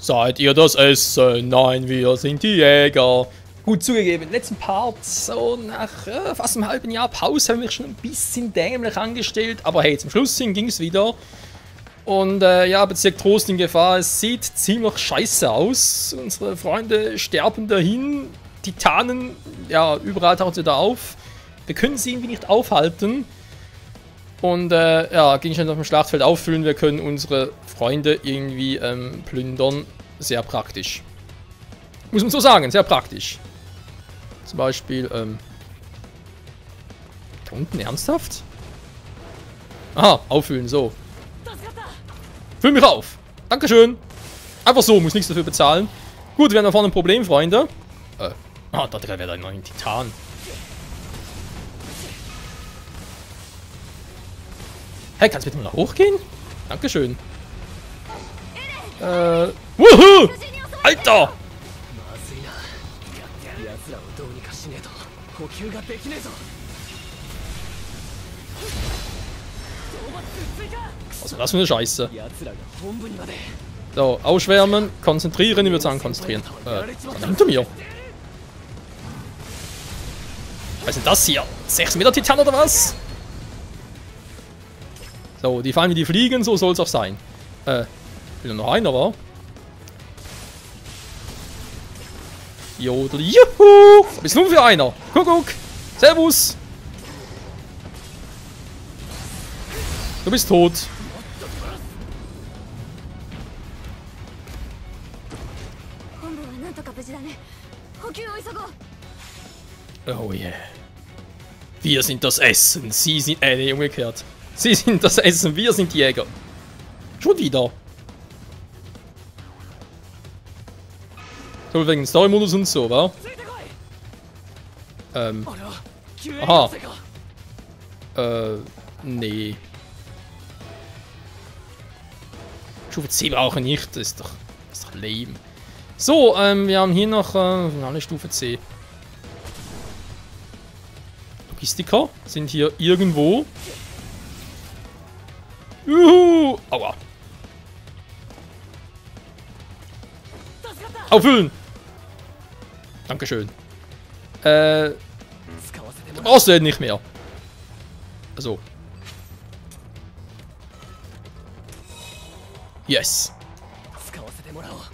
Seid ihr das Essen? Nein, wir sind die Jäger. Gut zugegeben, im letzten Part, so nach fast einem halben Jahr Pause, haben wir schon ein bisschen dämlich angestellt. Aber hey, zum Schluss hin ging es wieder. Und ja, Bezirk Trost in Gefahr. Es sieht ziemlich scheiße aus. Unsere Freunde sterben dahin. Titanen, ja, überall tauchen sie da auf. Wir können sie irgendwie nicht aufhalten. Und ja, Gegenstände auf dem Schlachtfeld auffüllen. Wir können unsere Freunde irgendwie plündern. Sehr praktisch. Muss man so sagen, sehr praktisch. Zum Beispiel, da unten ernsthaft? Aha, auffüllen, so. Füll mich auf. Dankeschön. Einfach so, muss nichts dafür bezahlen. Gut, wir haben da vorne ein Problem, Freunde. Da wäre da noch ein Titan. Hey, kannst du bitte mal nach hochgehen? Dankeschön. Wuhu! Alter! Was war das für eine Scheiße? So, ausschwärmen, konzentrieren, ich würde sagen konzentrieren. Hinter mir. Was ist denn das hier? 6 Meter Titan oder was? So, die fallen wie die fliegen, so soll es auch sein. Will noch einer, wa? Jodel, juhu! Was bist du nun für einer? Kuckuck! Servus! Du bist tot. Oh yeah. Wir sind das Essen. Sie sind... nee, umgekehrt. Sie sind das Essen, wir sind die Jäger. Schon wieder. So, wegen Story-Modus und so, wa? Aha. Nee. Stufe C brauche ich nicht, das ist doch lame. So, wir haben hier noch alle Stufe C. Logistiker sind hier irgendwo. Juhu! Aua. Auffüllen! Dankeschön. Brauchst du den nicht mehr. Also. Yes.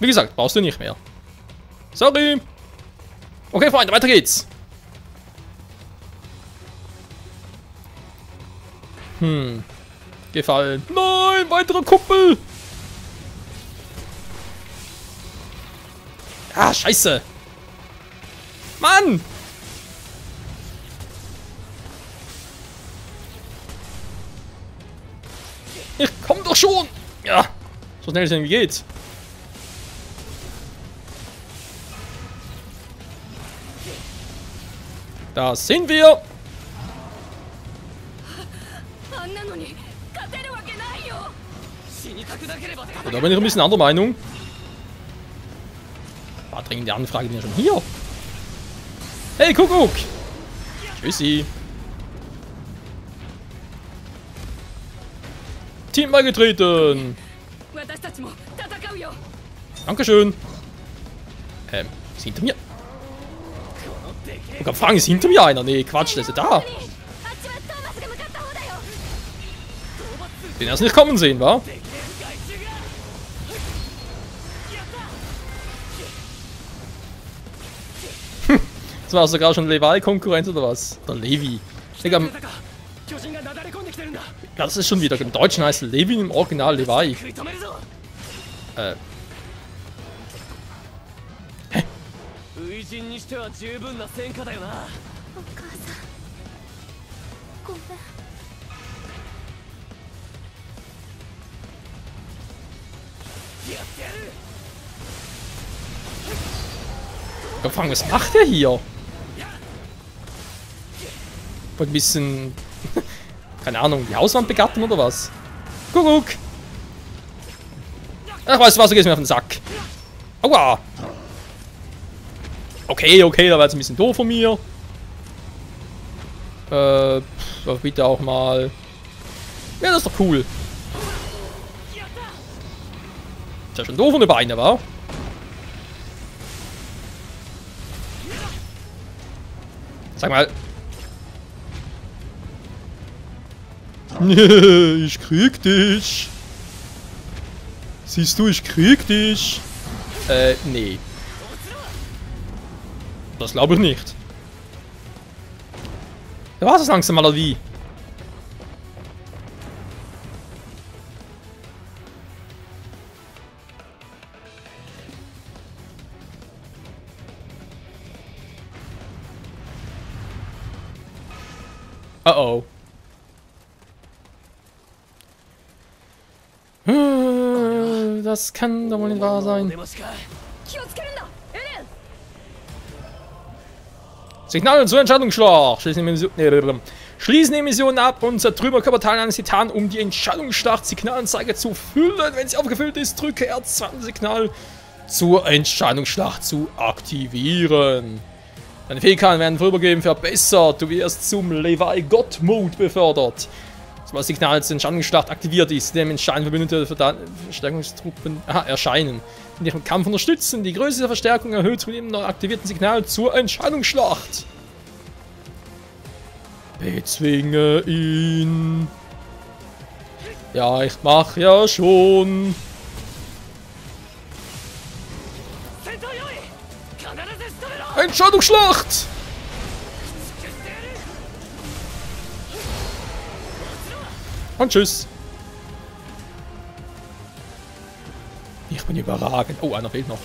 Wie gesagt, brauchst du nicht mehr. Sorry. Okay, Freunde, weiter geht's. Gefallen. Nein, weitere Kuppel. Ah, scheiße. Mann. Ich komm doch schon. Ja. So schnell es irgendwie geht. Da sind wir. Und da bin ich ein bisschen anderer Meinung. War dringende Anfrage, bin ja schon hier. Hey, Kuckuck. Tschüssi. Team beigetreten. Dankeschön. Ist hinter mir? Ich kann fragen, ist hinter mir einer? Nee, Quatsch, der ist ja da. Den hast du nicht kommen sehen, wa? Das war sogar schon Levi-Konkurrenz oder was? Der Levi. Digga, das ist schon wieder. Im Deutschen heißt Levi, im Original Levi. Hä? Was macht der hier? Wollt ein bisschen... keine Ahnung, die Hauswand begatten oder was? Kuckuck! Ach, weißt du was, du gehst mir auf den Sack. Aua! Okay, da war jetzt ein bisschen doof von mir. Bitte auch mal... Ja, das ist doch cool. Ist ja schon doof von den Beinen, wa? Sag mal. Ich krieg dich. Siehst du, ich krieg dich. Nee. Das glaube ich nicht. Ja, war das langsam mal wie? Oh oh. Das kann doch wohl nicht wahr sein. Signal zur Entscheidungsschlacht. Schließen die Mission ab und zertrümmern Körperteile eines Titanen, um die Entscheidungsschlacht-Signalanzeige zu füllen. Wenn sie aufgefüllt ist, drücke R2-Signal zur Entscheidungsschlacht zu aktivieren. Deine Fähigkeiten werden vorübergehend verbessert. Du wirst zum Levi-God-Mode befördert. Sobald das Signal zur Entscheidungsschlacht aktiviert ist, dem entscheidenden verbündete Verstärkungstruppen erscheinen. In ihrem Kampf unterstützen. Die Größe der Verstärkung erhöht zu dem aktivierten Signal zur Entscheidungsschlacht. Bezwinge ihn. Ja, ich mach ja schon. Entscheidungsschlacht! Und tschüss. Ich bin überragend. Oh, einer fehlt noch.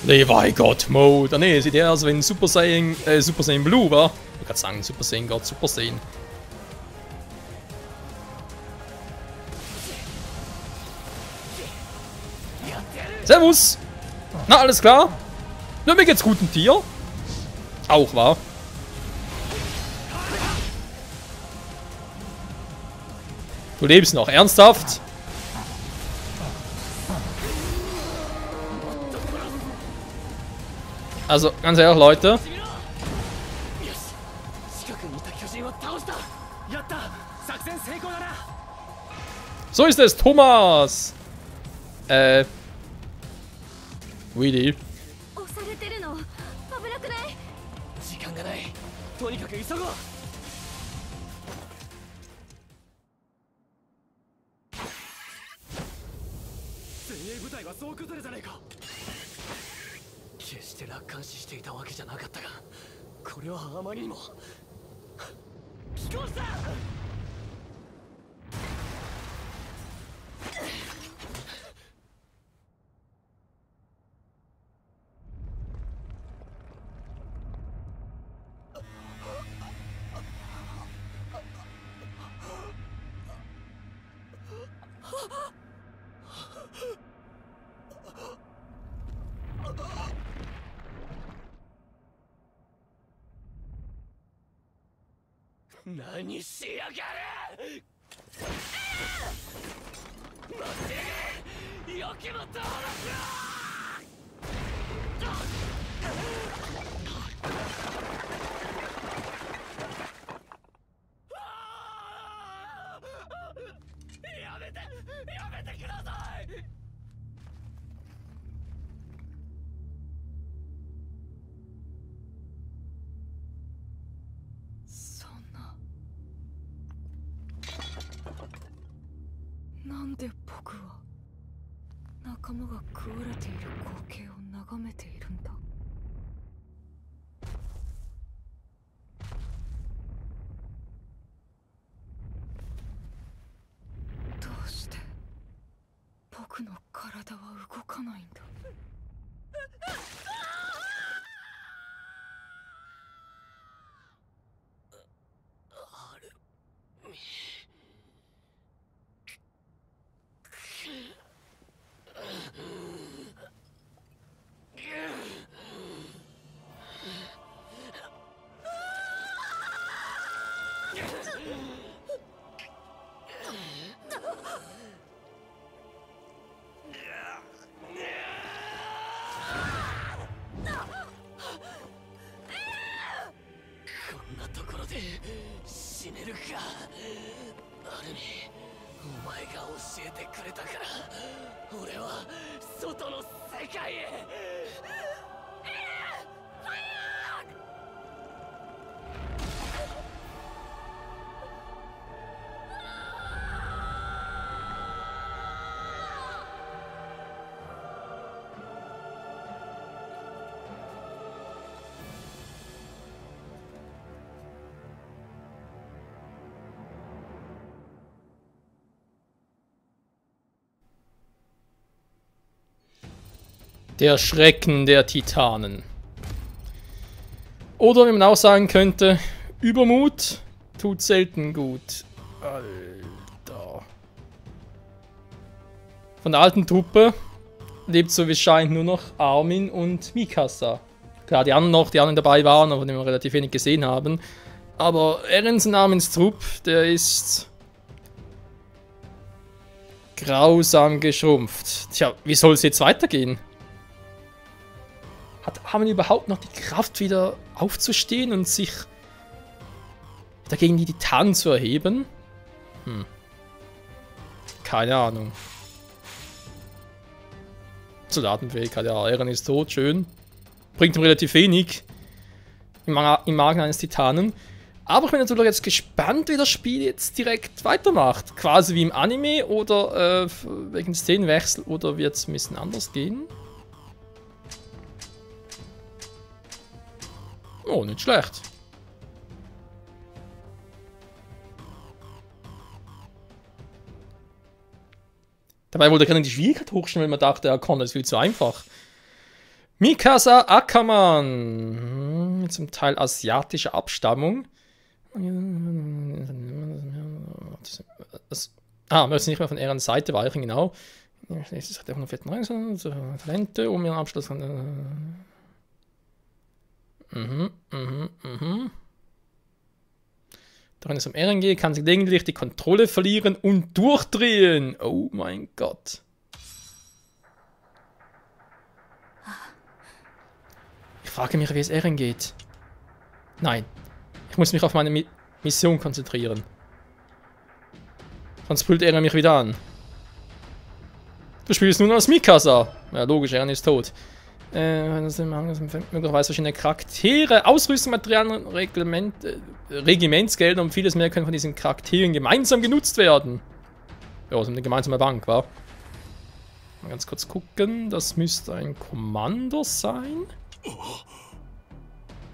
Levi God Mode. Ah ne, sieht eher aus wie ein Super Saiyan Blue, wa? Ich kann sagen, Super Saiyan God, Super Saiyan. Servus! Na, alles klar? Nur mir geht's gut, ein Tier. Auch, wahr? Du lebst noch, ernsthaft? Also, ganz ehrlich, Leute. So ist es, Thomas! Willy.何しやがる！待って！よきも登録！やめてください！なんで僕は仲間が食われている光景を眺めているんだ。どうして僕の体は動かないんだ。死ねるか。アルミ、お前が教えてくれたから俺は外の世界へ。Der Schrecken der Titanen. Oder wie man auch sagen könnte, Übermut tut selten gut. Alter. Von der alten Truppe lebt so wie es scheint nur noch Armin und Mikasa. Klar, die anderen dabei waren, aber die wir relativ wenig gesehen haben. Aber Erens und Armins Trupp, der ist grausam geschrumpft. Tja, wie soll es jetzt weitergehen? Haben wir überhaupt noch die Kraft, wieder aufzustehen und sich dagegen die Titanen zu erheben? Keine Ahnung. Soldatenfähigkeit, ja, Eren ist tot, schön. Bringt ihm relativ wenig im Magen eines Titanen. Aber ich bin natürlich jetzt gespannt, wie das Spiel jetzt direkt weitermacht. Quasi wie im Anime oder wegen Szenenwechsel oder wird es ein bisschen anders gehen? Oh, nicht schlecht. Dabei wollte er gerne die Schwierigkeit hochstellen, weil man dachte, er kann das viel zu einfach. Mikasa Ackermann. Mit zum Teil asiatischer Abstammung. Wir müssen nicht mehr von Erens Seite weichen, genau. Nächstes hat er noch fetten Talente, um ihren Abschluss. Darin es um Eren geht, kann sie gelegentlich die Kontrolle verlieren und durchdrehen. Oh mein Gott. Ich frage mich, wie es Eren geht. Nein. Ich muss mich auf meine Mission konzentrieren. Sonst brüllt Eren mich wieder an. Du spielst nun als Mikasa. Ja, logisch, Eren ist tot. Möglicherweise verschiedene Charaktere, Ausrüstung, Materialien, Regimentsgelder und vieles mehr können von diesen Charakteren gemeinsam genutzt werden. Ja, so eine gemeinsame Bank, wa? Mal ganz kurz gucken. Das müsste ein Kommando sein.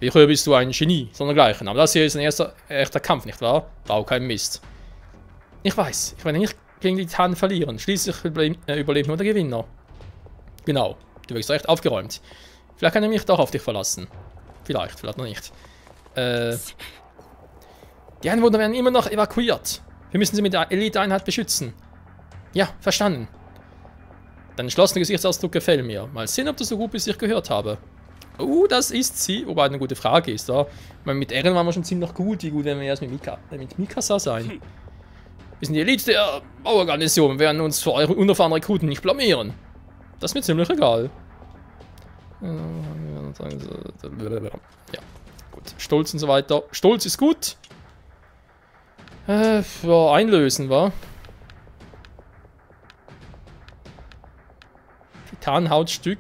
Wie früher bist du ein Genie, sondergleichen. Aber das hier ist ein echter Kampf, nicht wahr? Bau kein Mist. Ich weiß, ich werde nicht gegen die Titanen verlieren. Schließlich überlebt nur der Gewinner. Genau. Du wirkst recht aufgeräumt. Vielleicht kann ich mich doch auf dich verlassen. Vielleicht noch nicht. Die Einwohner werden immer noch evakuiert. Wir müssen sie mit der Elite-Einheit beschützen. Ja, verstanden. Dein entschlossener Gesichtsausdruck gefällt mir. Mal sehen, ob du so gut bist, wie ich gehört habe. Das ist sie. Wobei eine gute Frage ist, da. Mit Eren waren wir schon ziemlich gut. Wie gut werden wir erst mit Mikasa sein? Wir sind die Elite der Bauorganisation. Wir werden uns für eure unerfahrenen Rekruten nicht blamieren. Das ist mir ziemlich egal. Ja, gut. Stolz und so weiter. Stolz ist gut. Ja, einlösen, wa? Titanhautstück.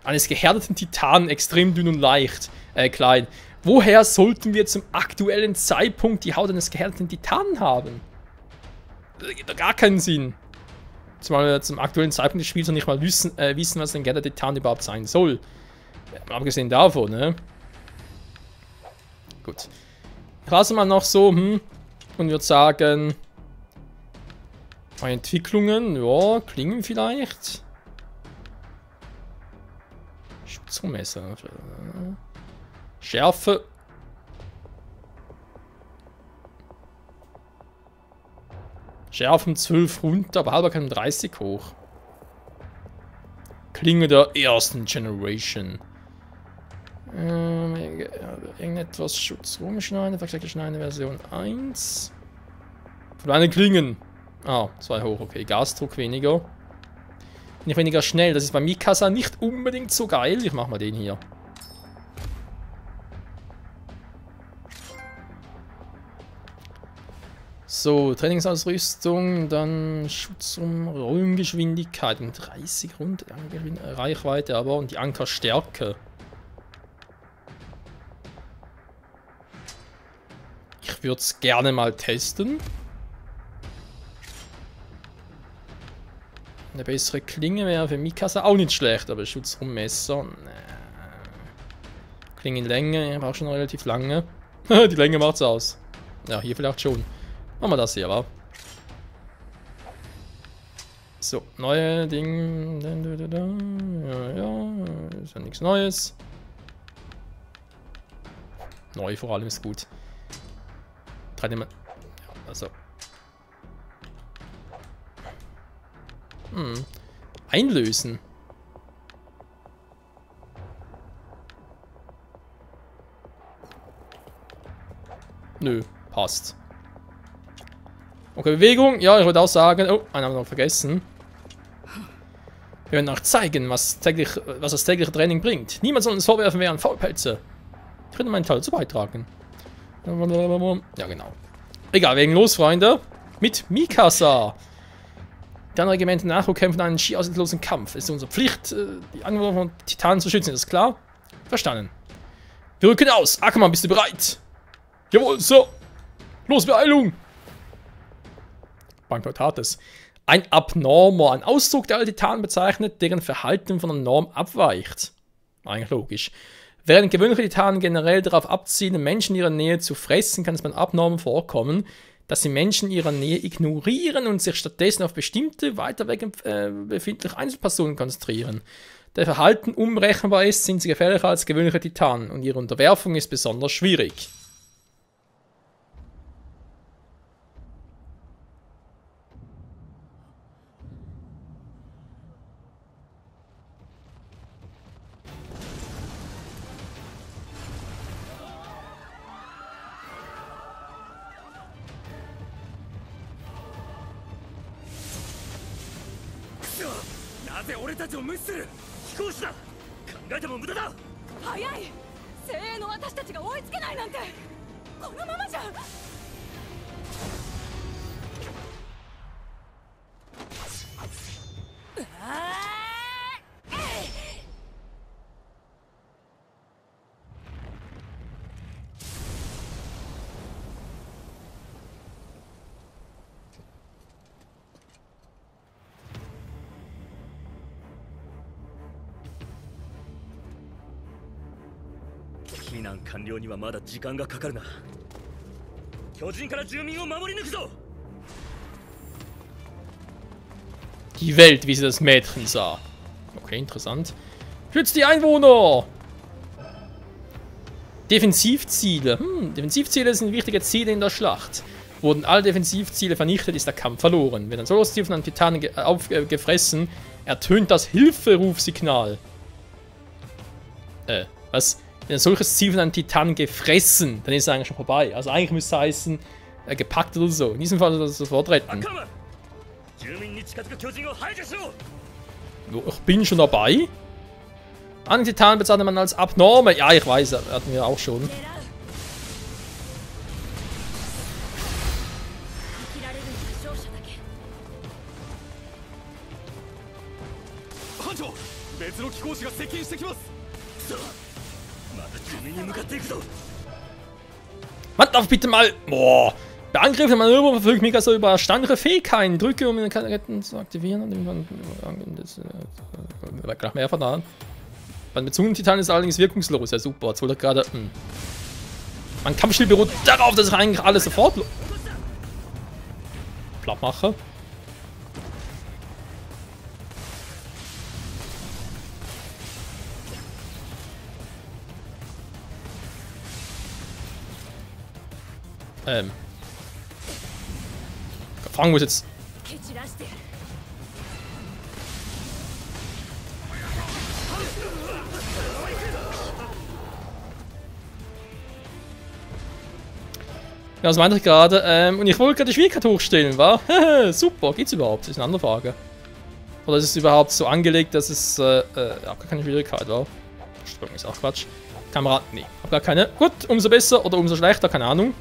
Eines gehärteten Titanen, extrem dünn und leicht. Klein. Woher sollten wir zum aktuellen Zeitpunkt die Haut eines gehärteten Titanen haben? Das gibt doch gar keinen Sinn. Zumal wir zum aktuellen Zeitpunkt des Spiels noch nicht mal wissen, was ein gehärteter Titan überhaupt sein soll. Abgesehen davon, ne? Gut. Ich lasse mal noch so, und würde sagen, Entwicklungen, ja, klingen vielleicht. Schutzmesser. Schärfe. Schärfe um 12 runter, aber Halberkeit um 30 hoch. Klinge der ersten Generation. Irgendetwas Schutz rumschneiden, vergleiche Schneiden Version 1. Kleine Klingen. 2 hoch, okay. Gasdruck weniger. Nicht weniger schnell, das ist bei Mikasa nicht unbedingt so geil. Ich mach mal den hier. So, Trainingsausrüstung, dann Schutz um Rollengeschwindigkeit und 30 Rund Reichweite, aber und die Ankerstärke. Ich würde es gerne mal testen. Eine bessere Klinge wäre für Mikasa auch nicht schlecht, aber Schutz um Messer. Klingenlänge, ich brauche schon relativ lange. Die Länge macht's aus. Ja, hier vielleicht schon. Machen wir das hier, wa? So, neue Ding. Ja, ist ja nichts Neues. Neu vor allem ist gut. Ja, also. Einlösen. Nö, passt. Okay, Bewegung. Ja, ich würde auch sagen. Oh, einen haben wir noch vergessen. Wir werden auch zeigen, was das tägliche Training bringt. Niemand soll uns vorwerfen, wir wären Faulpelze. Ich könnte meinen Teil dazu beitragen. Ja, genau. Egal, wegen los, Freunde. Mit Mikasa. Die anderen Regimente Nachruhe kämpfen einen schier aussichtslosen Kampf. Es ist unsere Pflicht, die Anwohner von Titanen zu schützen. Ist das klar? Verstanden. Wir rücken aus. Ackermann, bist du bereit? Jawohl, so. Los, Beeilung. Bankotates. Ein Abnormer. Ein Ausdruck, der alle Titanen bezeichnet, deren Verhalten von der Norm abweicht. Eigentlich logisch. Während gewöhnliche Titanen generell darauf abzielen, Menschen in ihrer Nähe zu fressen, kann es bei Abnormen vorkommen, dass sie Menschen in ihrer Nähe ignorieren und sich stattdessen auf bestimmte, weiter weg befindliche Einzelpersonen konzentrieren. Da ihr Verhalten unberechenbar ist, sind sie gefährlicher als gewöhnliche Titanen und ihre Unterwerfung ist besonders schwierig. Die Welt, wie sie das Mädchen sah. Okay, interessant. Schützt die Einwohner! Defensivziele. Defensivziele sind wichtige Ziele in der Schlacht. Wurden alle Defensivziele vernichtet, ist der Kampf verloren. Wenn ein solches Ziel von einem Titanen gefressen, ertönt das Hilferufsignal. Was? Wenn ein solches Ziel von einem Titanen gefressen, dann ist es eigentlich schon vorbei. Also eigentlich müsste es heißen, gepackt oder so. In diesem Fall soll das Wort retten. Ich bin schon dabei. Einen Titan bezeichnet man als abnorme. Ja, ich weiß, hatten wir auch schon. Man darf bitte mal. Boah. Bei Angriffen Manöver verfügt Mikasa über erstaunliche Fähigkeiten. Drücke, um den Kandidaten zu aktivieren. Gleich mehr vertan. Beim bezogenen Titan ist es allerdings wirkungslos. Ja, super. Jetzt wollte er gerade. Mein Kampfstil beruht darauf, dass ich eigentlich alles sofort platt mache. Fragen muss jetzt. Ja, das meinte ich gerade. Und ich wollte gerade die Schwierigkeit hochstellen, wa? Super, geht's überhaupt? Das ist eine andere Frage. Oder ist es überhaupt so angelegt, dass es gar keine Schwierigkeit war? Sprung ist auch Quatsch. Kamera, nee, hab gar keine. Gut, umso besser oder umso schlechter, keine Ahnung.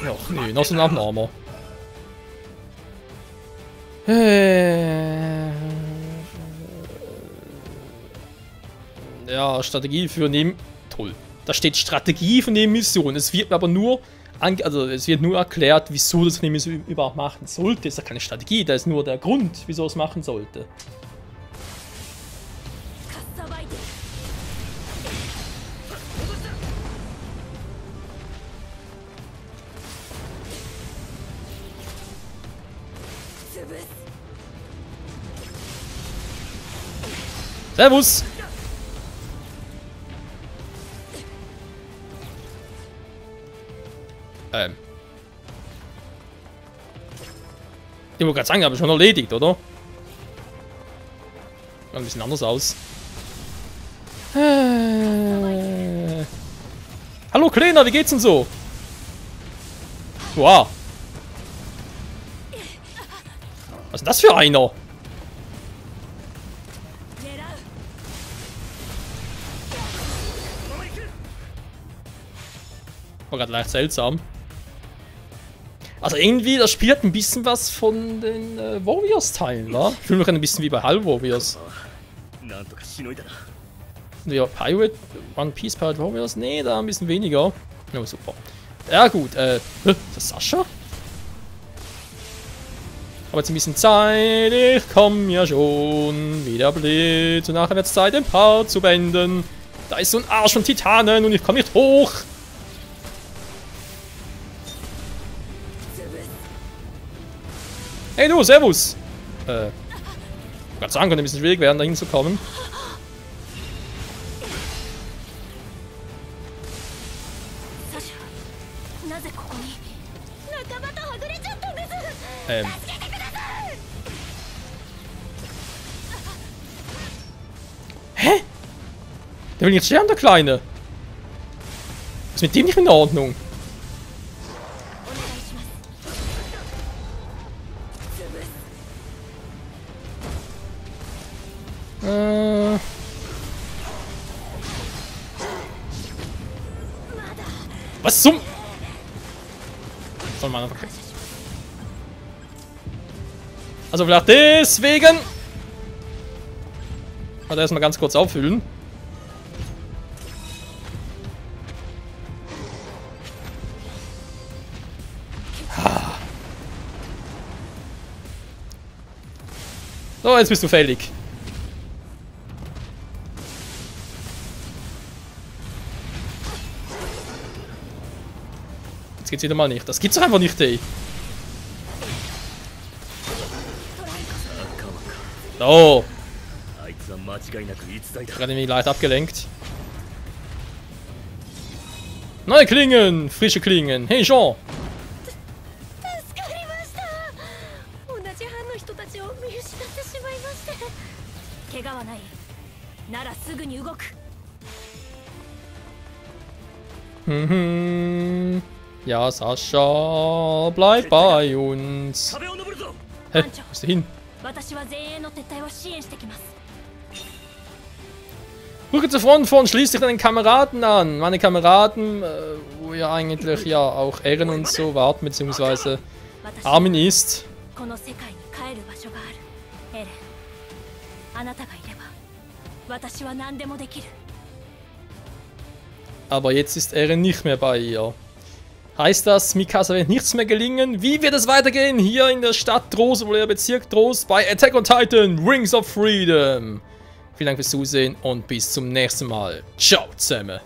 Ach nee, noch so ein Abnormer. Ja, Strategie für Neben... Toll. Da steht Strategie von Nebenmission. Es wird aber nur... Also es wird nur erklärt, wieso das Nebenmission überhaupt machen sollte. Das ist ja keine Strategie, da ist nur der Grund, wieso es machen sollte. Servus! Ich wollte gerade sagen, aber schon erledigt, oder? Sieht ein bisschen anders aus. Hallo Kleiner, wie geht's denn so? Wow. Was ist denn das für einer? War gerade leicht seltsam. Also irgendwie, das Spiel hat ein bisschen was von den Warriors-Teilen, wa? Ich fühle mich ein bisschen wie bei Hall Warriors. Ja, Pirate, One Piece Pirate Warriors? Nee, da ein bisschen weniger. Oh, super. Ja gut, ist das Sascha? Aber jetzt ein bisschen Zeit, ich komm ja schon. Wie der Blitz und nachher wird es Zeit, den Part zu beenden. Da ist so ein Arsch von Titanen und ich komme nicht hoch. Hey du, servus! Ich kann sagen, könnte ein bisschen schwierig werden, da hinzukommen. Hä? Der will nicht sterben, der Kleine. Was ist mit dem nicht in Ordnung? Was zum... Soll man einfach... Also vielleicht deswegen... Also erstmal ganz kurz auffüllen. So, jetzt bist du fällig. Jetzt geht's wieder mal nicht. Das gibt's doch einfach nicht, ey. So. Gerade irgendwie leicht abgelenkt. Neue Klingen! Frische Klingen! Hey Jean! Ja, Sascha, bleib bei uns. Hä? Wo ist der hin? Rücke zur Front vor und schließ dich deinen Kameraden an. Meine Kameraden, wo ja eigentlich ja auch Eren und so warten, beziehungsweise Armin ist. Aber jetzt ist Eren nicht mehr bei ihr. Heißt das, Mikasa wird nichts mehr gelingen? Wie wird es weitergehen hier in der Stadt Trost, oder Bezirk Trost bei Attack on Titan, Rings of Freedom? Vielen Dank fürs Zusehen und bis zum nächsten Mal. Ciao zusammen.